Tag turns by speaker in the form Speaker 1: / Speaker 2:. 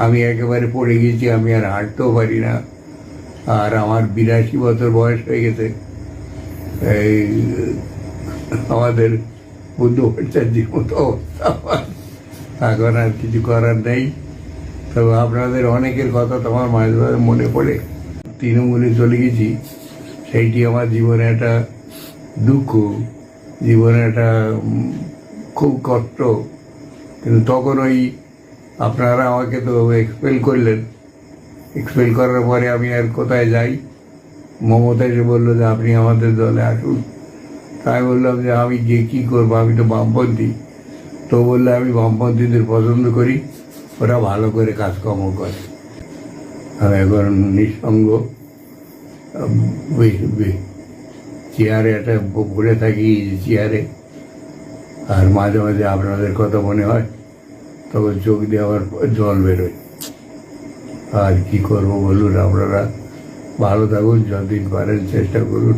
Speaker 1: আমি একেবারে পড়ে গেছি, আমি আর হাঁটতেও পারি না। আর আমার 82 বছর বয়স হয়ে গেছে। এই আমাদের বুদ্ধ ভট্টাচার্যের মতো অবস্থা আমার। এখন আর কিছু করার নেই। তবে আপনাদের অনেকের কথা তোমার মাঝে মাঝে মনে পড়ে। তৃণমূলে চলে গেছি, সেইটি আমার জীবনে একটা দুঃখ, জীবনে একটা খুব কষ্ট। কিন্তু তখন ওই আপনারা আমাকে তো এক্সপেল করলেন, এক্সপেল করার পরে আমি আর কোথায় যাই? মমতা এসে বললো যে আপনি আমাদের দলে আসুন। তাই বললাম যে আমি গিয়ে কী করবো, আমি তো বামপন্থী। তো বললে আমি বামপন্থীদের পছন্দ করি, ওরা ভালো করে কাজকর্ম করে। আমি এখন নিঃসঙ্গ, চেয়ারে একটা পড়ে থাকি, চেয়ারে। আর মাঝে মাঝে আপনাদের কথা মনে হয়, তখন চোখ দিয়ে আবার জল বেরোয়। আর কি করবো বলুন? আপনারা ভালো থাকুন, যতদিন পারেন চেষ্টা করুন।